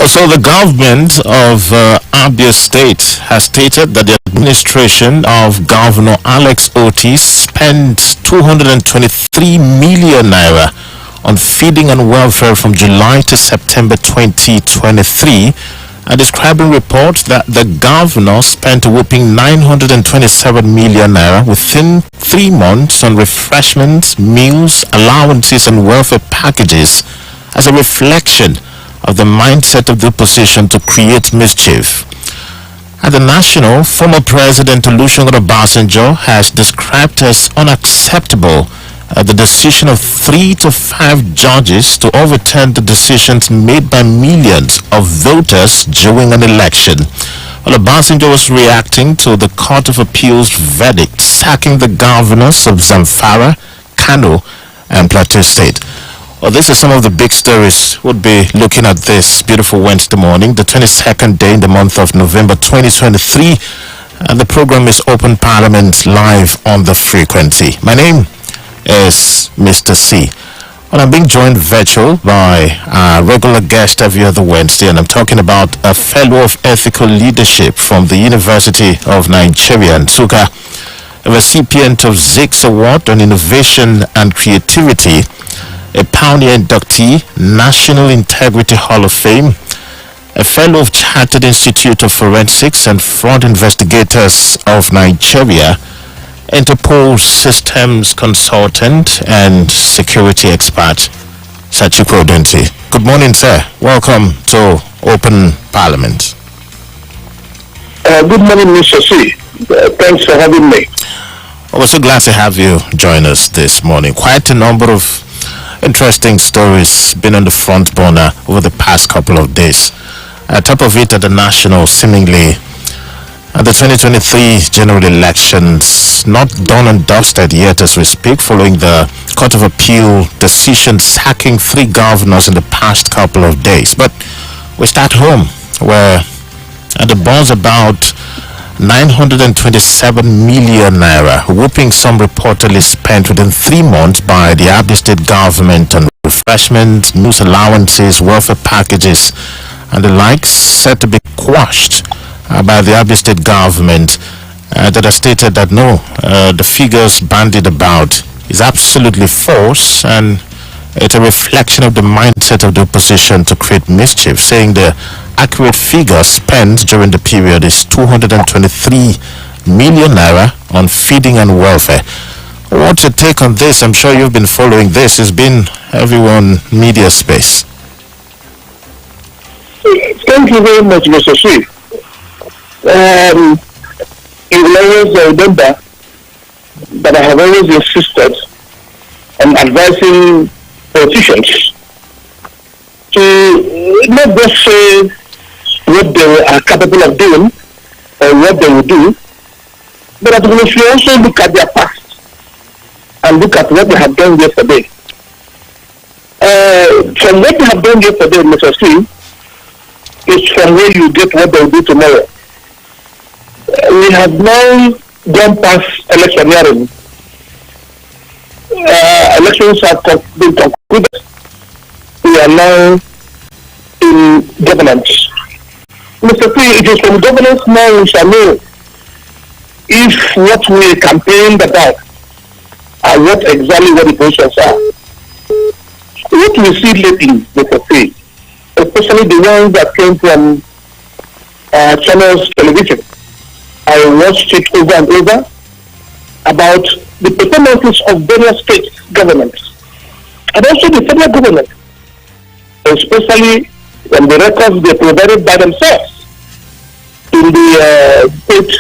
So the government of Abia State has stated that the administration of Governor Alex Otis spent 223 million naira on feeding and welfare from July to September 2023, and describing reports that the governor spent a whopping 927 million naira within 3 months on refreshments, meals, allowances and welfare packages as a reflection of the mindset of the opposition to create mischief. At the national, former President Olusegun Obasanjo has described as unacceptable the decision of 3 to 5 judges to overturn the decisions made by millions of voters during an election. Well, Obasanjo was reacting to the Court of Appeal's verdict sacking the governors of Zamfara, Kano and Plateau State. Well, this is some of the big stories we'll be looking at this beautiful Wednesday morning, the 22nd day in the month of November 2023. And the program is Open Parliament live on the frequency. My name is Mr. C. Well, I'm being joined virtual by our regular guest every other Wednesday, and I'm talking about a fellow of ethical leadership from the University of Nigeria, Nsukka, a recipient of ZIX Award on Innovation and Creativity, a pioneer inductee, National Integrity Hall of Fame, a fellow of Chartered Institute of Forensics and Fraud Investigators of Nigeria, Interpol Systems Consultant and Security Expert, Sir Chikwe Udensi. Good morning, sir. Welcome to Open Parliament. Good morning, Mr. C. Thanks for having me. We're so glad to have you join us this morning. Quite a number of interesting stories been on the front burner over the past couple of days. At top of it at the national, seemingly the 2023 general elections not done and dusted yet as we speak, following the Court of Appeal decision sacking 3 governors in the past couple of days. But we start home, where the buzz about 927 million naira, whooping some reportedly spent within 3 months by the Abia State government on refreshments, news allowances, welfare packages, and the likes, set to be quashed by the Abia State government, that has stated that no, the figures bandied about is absolutely false, and it's a reflection of the mindset of the opposition to create mischief, saying the accurate figure spent during the period is 223 million naira on feeding and welfare. What's your take on this? I'm sure you've been following this. It's been everyone media space. Thank you very much, Mr. C. You will always remember that I have always insisted on advising politicians to not just say what they are capable of doing or what they will do, but that we should also look at their past and look at what they have done yesterday. From what they have done yesterday, Mr. C, is from where you get what they will do tomorrow. We have now gone past electioneering. Elections have been concluded. We are now in governance. Mr. P, it is from governance now we shall know if what we campaigned about are what the positions are. What we see lately, Mr. P, especially the ones that came from channels television, I watched it over and over about the performances of various state governments and also the federal government, especially when the records they provided by themselves in the state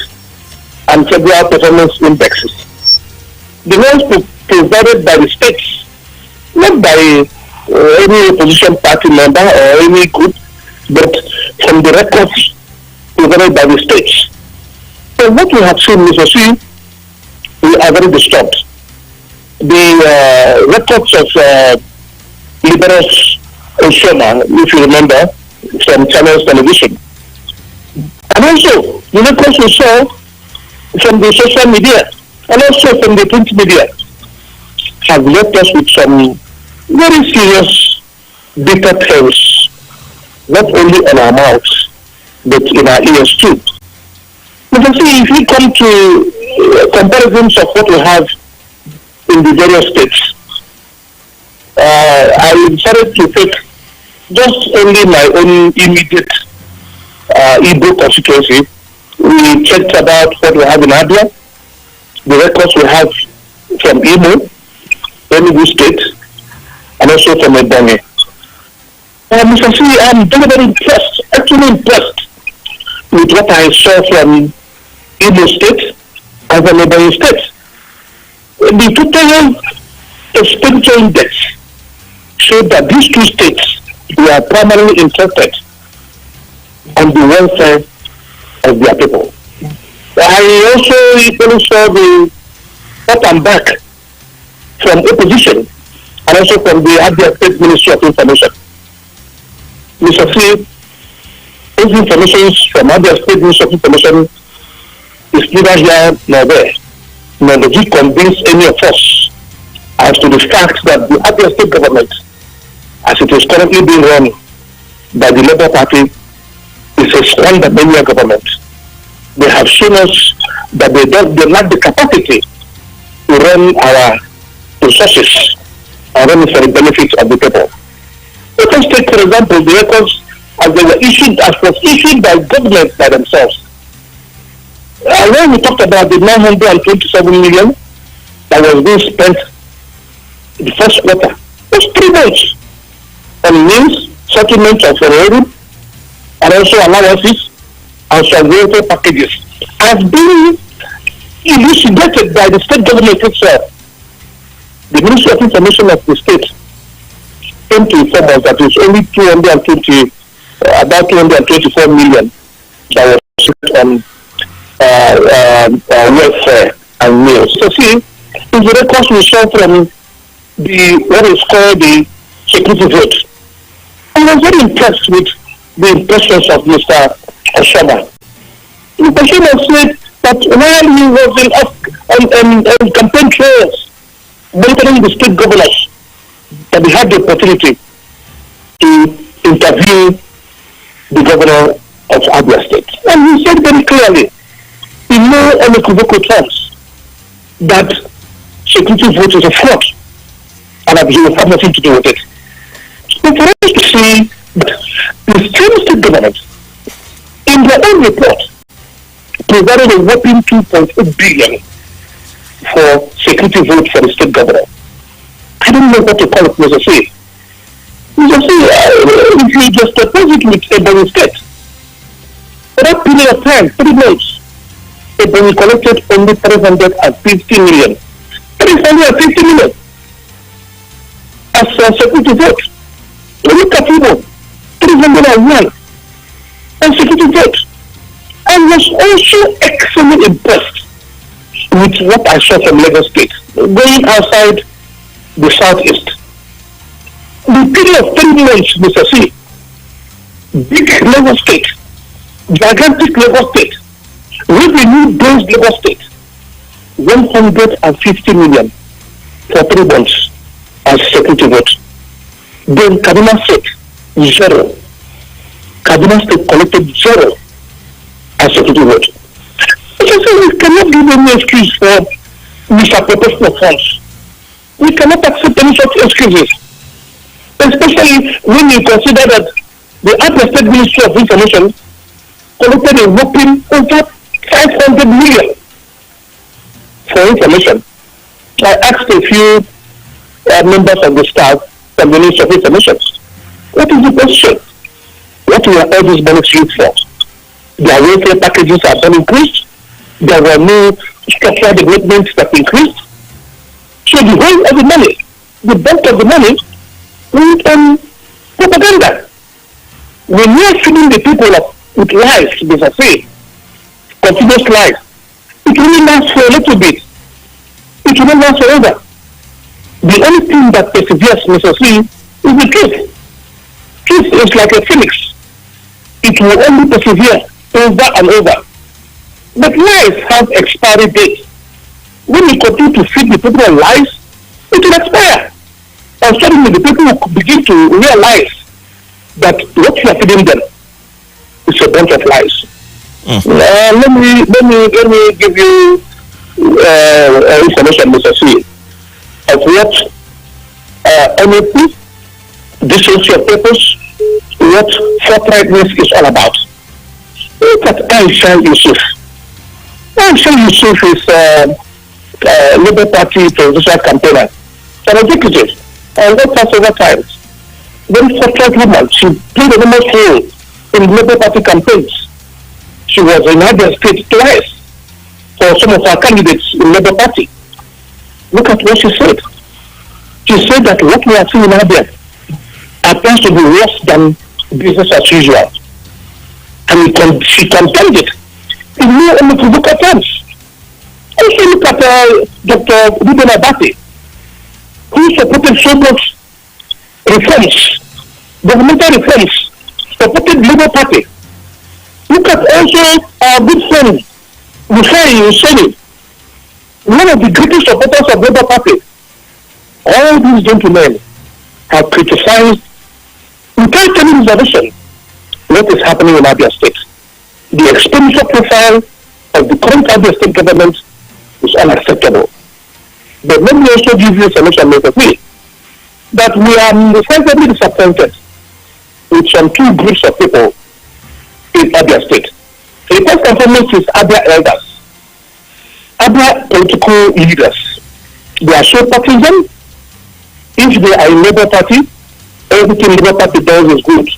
and federal performance indexes. The ones provided by the states, not by any opposition party member or any group, but from the records provided by the states. So what we have seen, Mr. C, we are very disturbed. The records of Liberos Oshoma, if you remember, from Channels Television, and also the records we saw from the social media and also from the print media have left us with some very serious bitter tales not only on our mouths, but in our ears too. Because see, if you come to comparisons of what we have in the various states, I decided to take just only my own immediate Igbo constituency. We checked about what we have in Abia, the records we have from Imo, Enugu State, and also from Ebonyi. Mr. C, I'm very, very impressed, actually impressed with what I saw from Imo State and from Ebonyi State. The total expenditure index showed that these two states were primarily interested on the welfare of their people. I also equally saw the up and back from opposition and also from the Abia State Ministry of Information. Mr. C, those information from Abia State Ministry of Information is neither here nor there, nor does it convince any of us as to the fact that the Abia State government, as it is currently being run by the Labour Party, is a squandermania government. They have shown us that they lack the capacity to run our resources and run it for the benefit of the people. Let us take, for example, the records as they were issued, as was issued by governments by themselves. When we talked about the 927 million that was being spent in the first quarter, it was 3 months on means, settlement of revenue, and also allowances and some welfare packages has been elucidated by the state government itself. The Ministry of Information of the state came to inform us that it's only about 224 million that was spent on welfare and meals. So see, it's the records we saw from what is called the security vote. I was very impressed with the impressions of Mr. Oshoma. Mr. Oshoma said that while he was on campaign trails, monitoring the state governors, that he had the opportunity to interview the governor of Abia State. And he said very clearly, in no unequivocal terms, that security vote is a fraud and that he will have nothing to do with it. But for us to see that the same state government, in their own report, provided a whopping 2.8 billion for security vote for the state governor. I don't know what to call it, Mr. C. Mr. C, if you just deposit with Ebonyi State, for that period of time, 3 months, Ebonyi collected only 350 million. 350 million as a security vote. Look at Igbo, 301 and security vote. I was also extremely impressed with what I saw from Lagos State, going outside the southeast. The period of 3 months, Mr. C, big Lagos State, gigantic Lagos State, revenue-based Lagos State, 150 million for 3 months as security vote. Then Kaduna State, 0. Kaduna State collected 0 as security vote. We cannot give any excuse for misappropriation of funds. We cannot accept any such excuses, especially when you consider that the Abia State Ministry of Information collected a whopping over 500 million for information. I asked a few members of the staff from the Ministry of Information, what is the question? What were all these money used for? Their welfare packages have been increased. There were no structural developments that increased. So the whole of the money, the bulk of the money, went on propaganda. When we are feeding the people with lies, Mr. C, continuous lies, it only lasts for a little bit. It will not last forever. The only thing that perseveres, Mr. C, is the truth. Truth is like a phoenix. It will only persevere over and over. But lies have expiry dates. When you continue to feed the people on lies, it will expire. And suddenly the people will begin to realize that what you are feeding them is a bunch of lies. Let me give you information, Mr. C, of what NAP, decency of purpose, what forthrightness is all about. Look at Aisha Yusuf. Aisha Yusuf is Labour Party presidential campaigner, an executive, and worked for several times. Very forthright woman. She played an enormous role in Labour Party campaigns. She was in Abia State twice for some of our candidates in Labour Party. Look at what she said. She said that what we are seeing in Abia appears to be worse than business as usual. And she contended in no unequivocal terms. Also look at Dr. Ruben Abate, who supported so much reforms, governmental reforms, supported Labour Party. Look at also our good friend, Rufai Yuseni, one of the greatest supporters of Labour Party. All these gentlemen have criticized, without any reservation, what is happening in Abia State. The expenditure profile of the current Abia State government is unacceptable. But let me also give you information, Mr. P, that we are slightly disappointed with some two groups of people in Abia State. The first and foremost is Abia elders, Abia political leaders. They are so partisan. If they are in Labour Party, everything Labour Party does is good.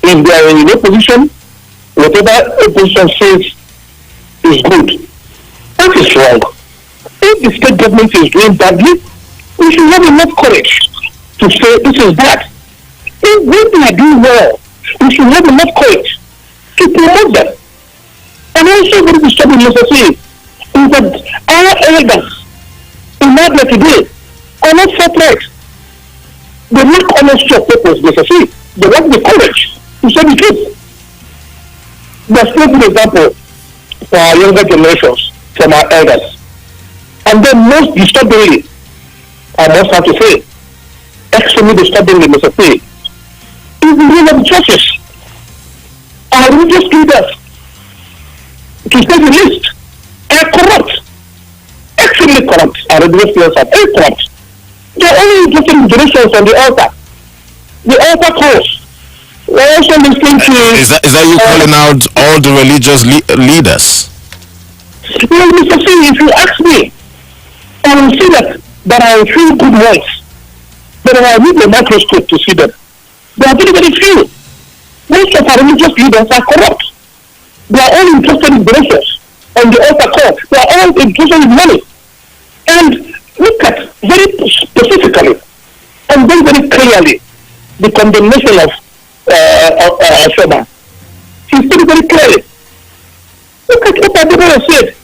If they are in opposition, whatever opposition says is good. That is wrong. If the state government is doing badly, we should have enough courage to say this is bad. If when they are doing well, we should have enough courage to promote them. And also very disturbing, Mr. C, is that our elders in Abia today are not forthright. They lack honesty of purpose, Mr. C. They lack the courage to say the truth. There's no good example for our younger generations, from our elders. And then most disturbingly, I must have to say, extremely disturbingly, Mr. C, is the role of the churches. Our religious leaders, to say the least, are corrupt. Extremely corrupt. Our religious leaders are very corrupt. They are only getting donations on the altar. The altar calls. We're also listening to... Is that you calling out all the religious leaders? Well, Mr. C, if you ask me, I will see that there are a few good ones. But I need a microscope to see them. There are very, very few. Most of our religious leaders are corrupt. They are all interested in donations on the altar call. They are all interested in money. And look at very specifically and very, very clearly the condemnation of Shoma. He said very clearly. Look at what Adeboye said.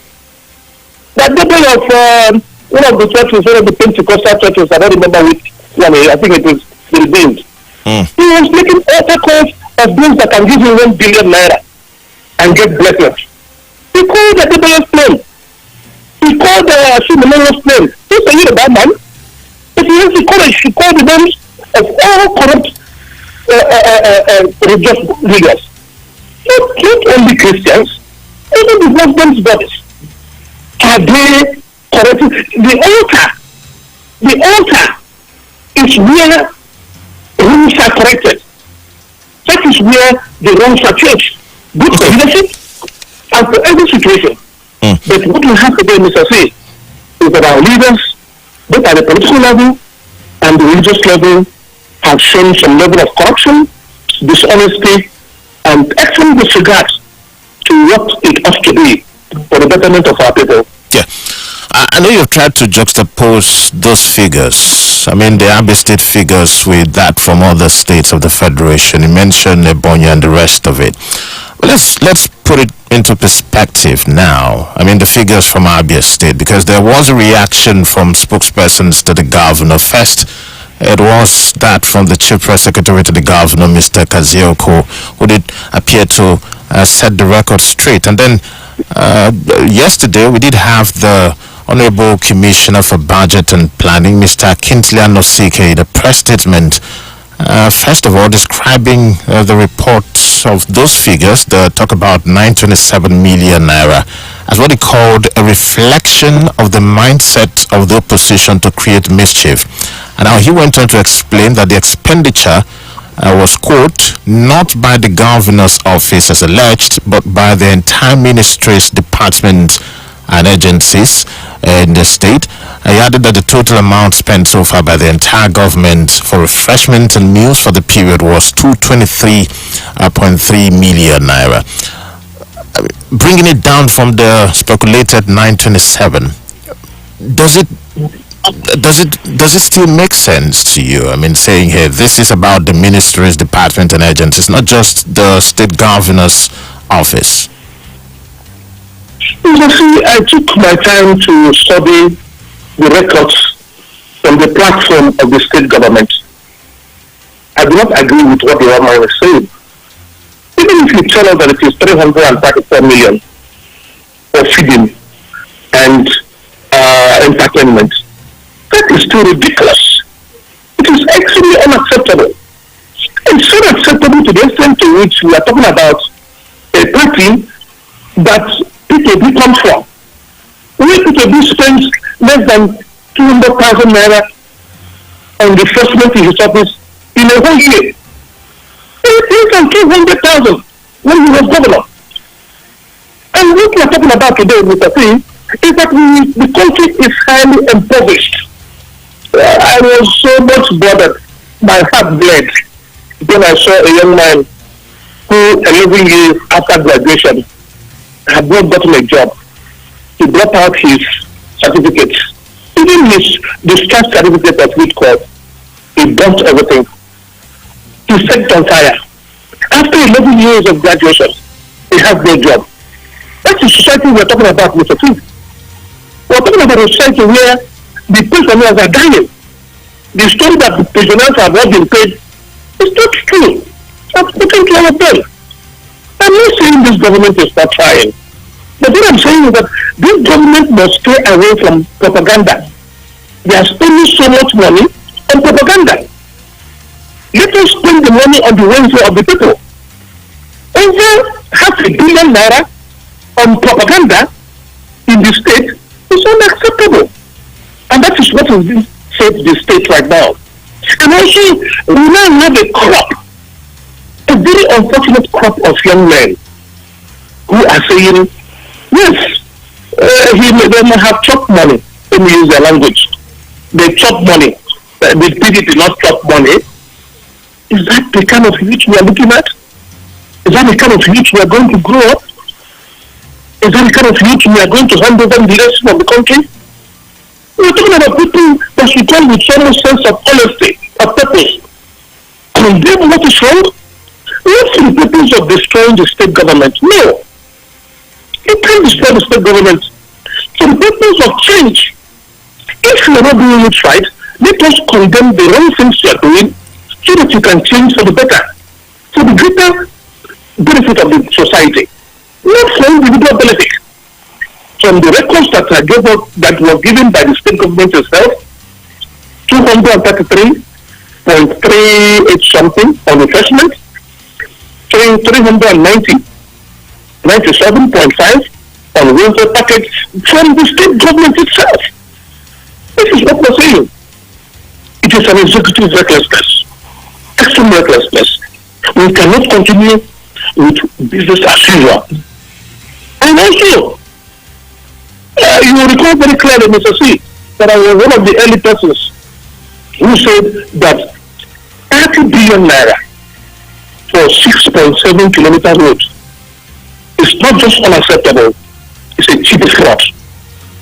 The Adeboye of one of the churches, one of the Pentecostal churches, I don't remember which one, I think it is the Redeemed. He was making altar calls of those that can give you 1 billion naira and get blessings. He called Adeboye's plane. He called Shimano's plane. He's a bad man. But he has the courage to call the names of all corrupt religious leaders. Not only Christians, even the Muslims' bodies. Are they correct? The altar is where rules are corrected. That is where the wrongs are changed. Good for leadership and for every situation. But what we have today, Mr. C, is that our leaders, both at the political level and the religious level, have shown some level of corruption, dishonesty, and excellent disregard to what it ought to be for the betterment of our people. Yeah. I know you've tried to juxtapose those figures. I mean, the Abia State figures with that from other states of the Federation. You mentioned Ebonyi and the rest of it. But let's put it into perspective now. I mean, the figures from Abia State, because there was a reaction from spokespersons to the governor. First, it was that from the Chief Press Secretary to the governor, Mr. Kazioko, who did appear to set the record straight. And then yesterday, we did have the Honorable Commissioner for Budget and Planning, Mr. Kintlia Nosike, the press statement First of all, describing the reports of those figures that talk about 927 million naira as what he called a reflection of the mindset of the opposition to create mischief. And now he went on to explain that the expenditure was, quote, not by the governor's office as alleged, but by the entire ministry's departments and agencies in the state. He added that the total amount spent so far by the entire government for refreshment and meals for the period was 223.3 million naira. Bringing it down from the speculated 927, does it still make sense to you? I mean, saying here this is about the ministries, department and agencies, not just the state governor's office. You see, I took my time to study the records from the platform of the state government. I do not agree with what the government is saying. Even if you tell us that it is 334 million for feeding and entertainment, that is still ridiculous. It is extremely unacceptable. It's unacceptable to the extent to which we are talking about a party that PKB comes from. Where PKB spends less than 200,000 naira on refreshment in his office in a whole year. Less than 200,000 when he was governor. And what we are talking about today, Mr. P, is that the country is highly impoverished. I was so much bothered. My heart bled when I saw a young man who, 11 years after graduation, had not gotten a job. He brought out his certificates, even his discharge certificate of which course. He burnt everything. He set on fire. After 11 years of graduation, he has no job. That's the society we're talking about, Mr. T. We're talking about a society where the pensioners are dying. The story that the pensioners have not been paid is not true. I've spoken to all of them. I'm not saying this government is not trying. But what I'm saying is that this government must stay away from propaganda. They are spending so much money on propaganda. Let us spend the money on the welfare of the people. Over $500 million naira on propaganda in the state is unacceptable. And that is what is being said in the state right now. And also, we now have a crop, a very unfortunate crop of young men who are saying, yes, they may have chopped money. Let me use their language. They chop money. The PD did not chop money. Is that the kind of youth we are looking at? Is that the kind of youth we are going to grow up? Is that the kind of youth we are going to hand over the leadership of the country? We are talking about people that should come with some sense of honesty, of purpose. Condemn what is wrong? Not for the purpose of destroying the state government. No. You can't destroy the state government. For the purpose of change. If you are not doing it right, let us condemn the wrong things you are doing so that you can change for the better, for the greater benefit of the society, not for individual benefit. From the records that were given by the state government itself, 233.38 something on refreshment, 397.5 on welfare package from the state government itself. This is what we're saying. It is an executive recklessness, extreme recklessness. We cannot continue with business as usual. And also, you will recall very clearly, Mr. C, that I was one of the early persons who said that 30 billion naira for 6.7 kilometer road is not just unacceptable, it's a cheap fraud.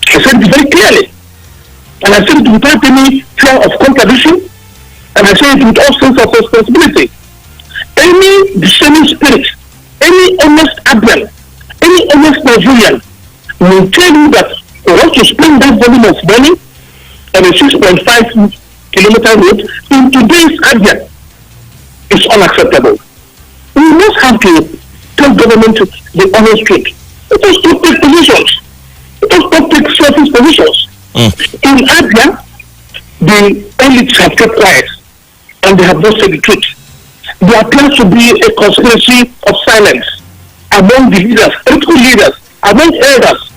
I said it very clearly. And I said it without any fear of contradiction, and I said it with all sense of responsibility. Any discerning spirit, any honest Abel, any honest Nigerian will tell you that for us to spend that volume of money on a 6.5 kilometer road in today's Abia is unacceptable. We must have to tell government the honest truth. Let us not take positions. Let us not take selfish positions. In Abia, the elites have kept quiet and they have not said the truth. There appears to be a conspiracy of silence among the leaders, political leaders, among elders,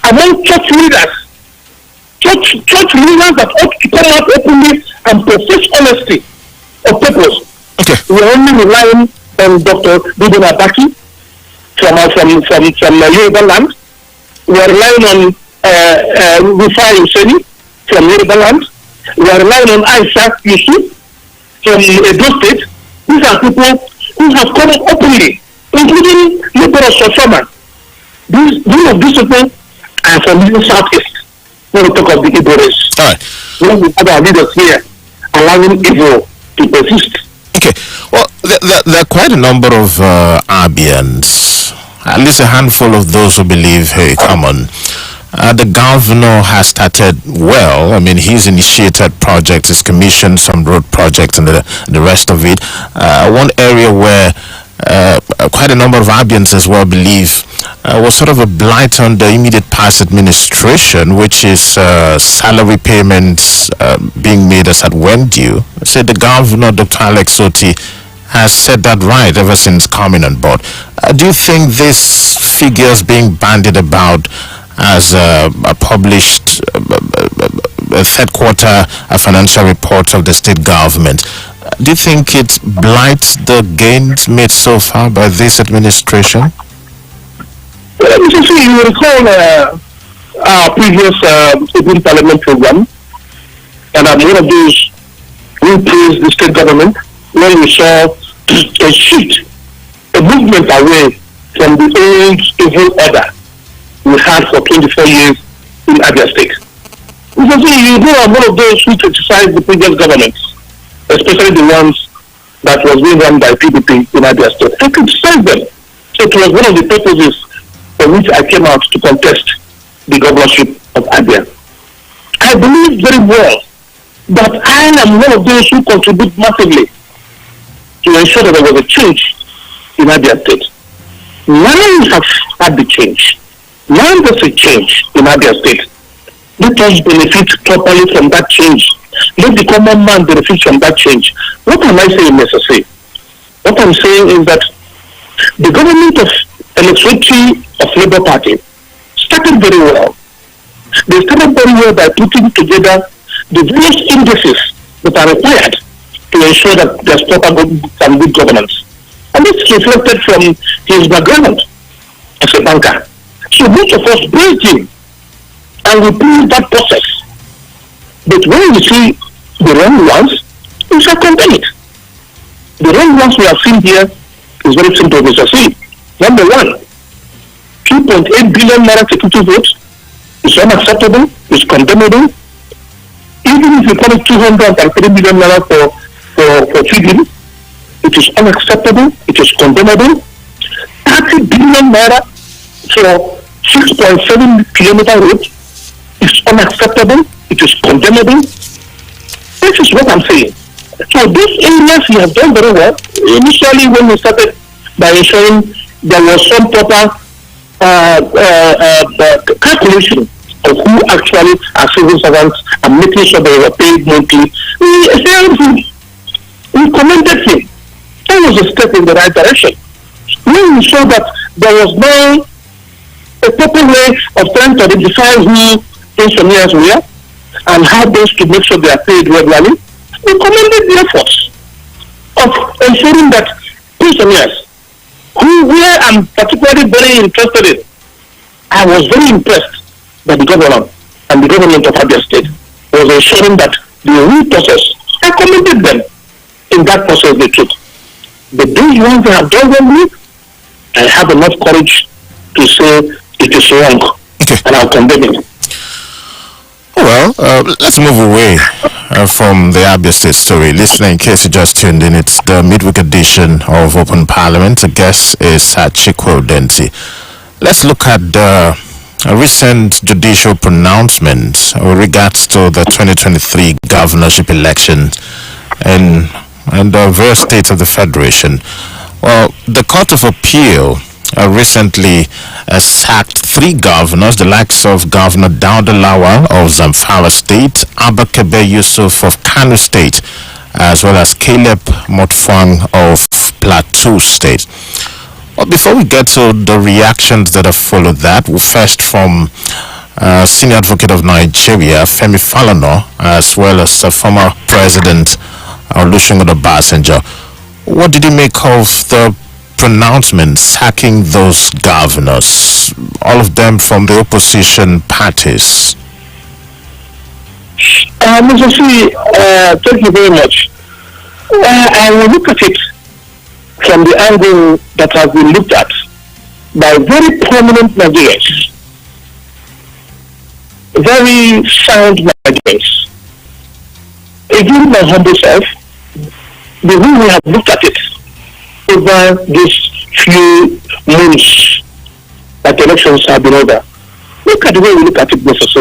among church leaders, church leaders that ought to come out openly and profess honesty of purpose. Okay. We are only relying on Dr. Biden Abaki from Yoruba land. We are relying on Rufai Useni from Yoruba land. We are relying on Aisha Yusuf from Edo State. These are people who have come openly, including Liberals of Summer. These people are from the Southeast when we talk of the Igbo race. All right. When we have our leaders here allowing evil to persist. Okay. Well, there are quite a number of Abians, at least a handful of those who believe, hey, come on. The governor has started well. I mean, he's initiated projects, he's commissioned some road projects and the rest of it. One area where quite a number of Abians as well believe was sort of a blight on the immediate past administration, which is salary payments being made as at when due. Said the governor, Dr. Alex Oti, has said that right ever since coming on board. Do you think this figures being bandied about as a published third quarter financial report of the state government, do you think it blights the gains made so far by this administration? Well, you recall our previous Open Parliament program, and I'm one of those who praised the state government when we saw a shift, a movement away from the old evil order we had for 24 years in Abia State. You know, I'm one of those who criticize the previous governments, especially the ones that was being run by PDP in Abia State. I criticize them. So it was one of the purposes for which I came out to contest the governorship of Abia. I believe very well that I am one of those who contribute massively to ensure that there was a change in Abia State. Now we have had the change. Now there's a change in Abia State. Let us benefit properly from that change. Let the common man benefit from that change. What am I saying, Mr. C? What I'm saying is that the government of electorate of Labour Party started very well. They started very well by putting together the various indices that are required to ensure that there's proper and good governance. And this reflected from his background as a banker. So most of us praised him and we praised that process. But when we see the wrong ones, we shall condemn it. The wrong ones we have seen here is very simple, Mr. C. Number one, 2.8 billion naira security votes is unacceptable, is condemnable. Even if you call it 203 million naira for feeding, it is unacceptable, it is condemnable. 30 billion naira for 6.7 kilometer road is unacceptable, it is condemnable. This is what I'm saying. So these areas we have done very well. Initially when we started by ensuring there was some proper calculation of who actually are civil servants and making sure they were paid monthly. We commended him. That was a step in the right direction. When we saw that there was no a proper way of trying to identify who pensioners were and how best to make sure they are paid regularly, we commended the efforts of ensuring that pensioners who were I'm particularly very interested in. I was very impressed by the governor and the government of Abia State was ensuring that the whole process, I commended them in that process they took. But those ones they have done wrongly, I have enough courage to say it is wrong, and I'll condemn it. Well, let's move away from the Abia State story. Listener, in case you just tuned in, it's the midweek edition of Open Parliament. The guest is Chikwe Udensi. Let's look at the recent judicial pronouncement with regards to the 2023 governorship election in the various states of the Federation. Well, the Court of Appeal recently sacked 3 governors, the likes of Governor Dauda Lawal of Zamfara State, Abba Kebe Yusuf of Kano State, as well as Caleb Motfang of Plateau State. Well, before we get to the reactions that have followed that, first from Senior Advocate of Nigeria, Femi Falana, as well as the former President Olusegun Obasanjo. What did you make of the pronouncement sacking those governors, all of them from the opposition parties? Mr. C, thank you very much. I will look at it from the angle that has been looked at by very prominent Nigerians, very sound Nigerians. Again, my humble self, the way we have looked at it over these few months that elections have been over, look at the way we look at it, Mr. C.